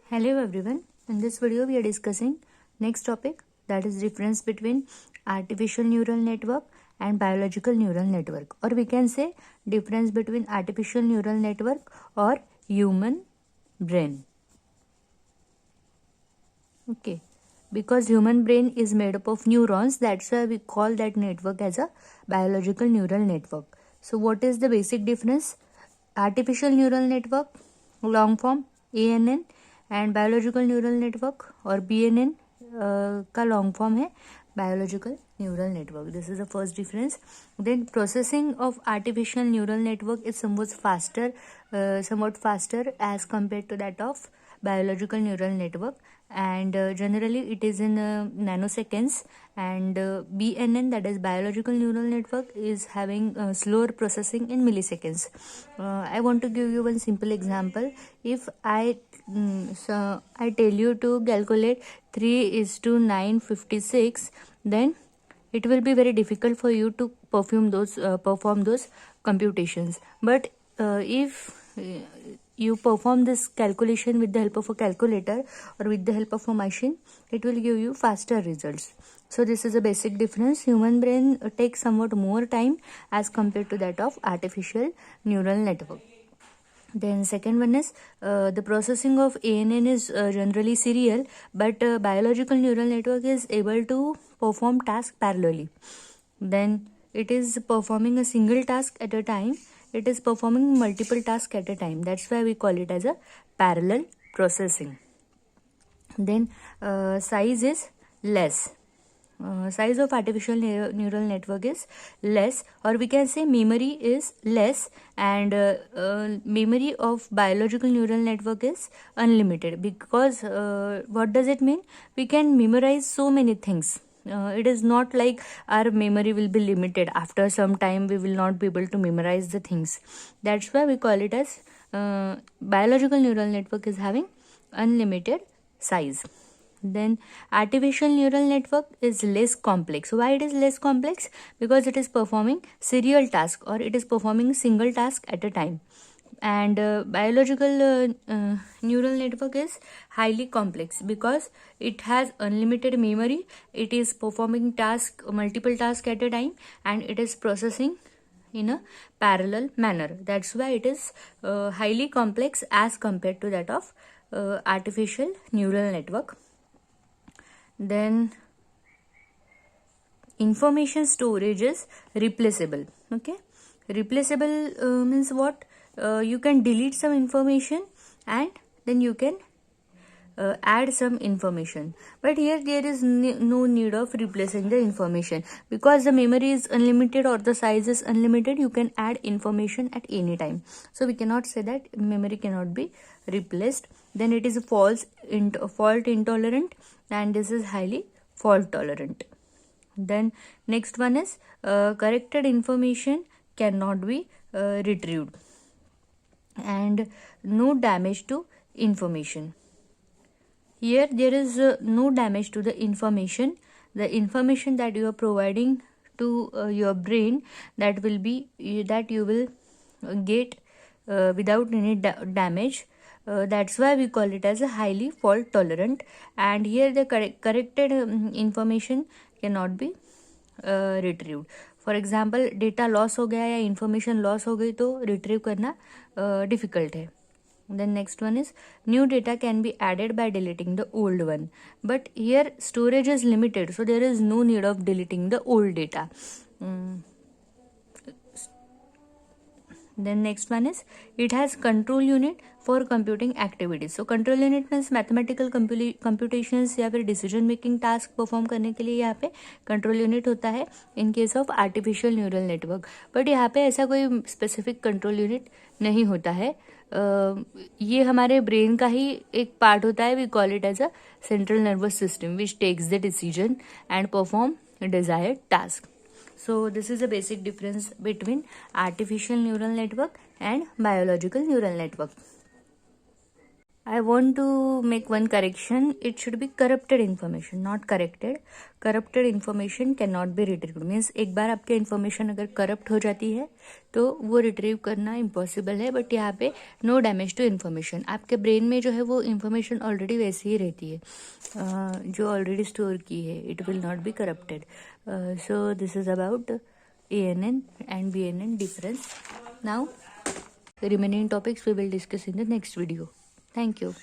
Hello everyone. In this video we are discussing next topic, that is difference between artificial neural network and biological neural network, or we can say difference between artificial neural network or human brain. Okay, because human brain is made up of neurons, that's why we call that network as a biological neural network. So what is the basic difference? Artificial neural network, long form ANN, and biological neural network और BNN का long form है biological neural network. This is the first difference. Then processing of artificial neural network is somewhat faster as compared to that of biological neural network, and generally it is in nanoseconds, and BNN, that is biological neural network, is having slower processing in milliseconds. I want to give you one simple example. If I tell you to calculate 3:956, then it will be very difficult for you to perform those computations. But if you perform this calculation with the help of a calculator or with the help of a machine, it will give you faster results. So this is a basic difference. Human brain takes somewhat more time as compared to that of artificial neural network. Then second one is the processing of ANN is generally serial, but biological neural network is able to perform tasks parallelly. Then it is performing a single task at a time. It is performing multiple tasks at a time. That's why we call it as a parallel processing. Then size is less. Size of artificial neural network is less, or we can say memory is less, and memory of biological neural network is unlimited, because what does it mean? We can memorize so many things. It is not like our memory will be limited. After some time we will not be able to memorize the things. That's why we call it as biological neural network is having unlimited size. Then artificial neural network is less complex. Why it is less complex? Because it is performing serial task, or it is performing single task at a time. And biological neural network is highly complex because it has unlimited memory. It is performing multiple tasks at a time, and it is processing in a parallel manner. That's why it is highly complex as compared to that of artificial neural network. Then information storage is replaceable. Okay, replaceable means what? You can delete some information and then you can add some information, but here there is no need of replacing the information, because the memory is unlimited or the size is unlimited. You can add information at any time, so we cannot say that memory cannot be replaced. Then it is fault intolerant, and this is highly fault tolerant. Then next one is corrected information cannot be retrieved, and no damage to information. Here there is no damage to the information. The information that you are providing to your brain, that you will get without any damage. That's why we call it as a highly fault tolerant. And here the corrected information cannot be retrieved. For example, data loss हो गया या information loss हो गई तो retrieve करना difficult है. Then next one is new data can be added by deleting the old one, but here storage is limited, so there is no need of deleting the old data. Then next one is it has control unit for computing activities. So control unit means mathematical computations या फिर decision making task perform करने के लिए यहाँ पे control unit होता है in case of artificial neural network. But यहाँ पे ऐसा कोई specific control unit नहीं होता है. ये हमारे ब्रेन का ही एक पार्ट होता है. We call it as a central nervous system which takes the decision and perform desired task. So this is a basic difference between artificial neural network and biological neural network. I want to make one correction. It should be corrupted information, not corrected. Corrupted information cannot be retrieved. Means एक बार आपके information अगर corrupt हो जाती है तो वो retrieve करना impossible है. बट यहाँ पे no damage to information. आपके brain में जो है वो information already वैसी ही रहती है जो already store की है. It will not be corrupted. So this is about ANN and BNN difference. Now the remaining topics we will discuss in the next video. Thank you.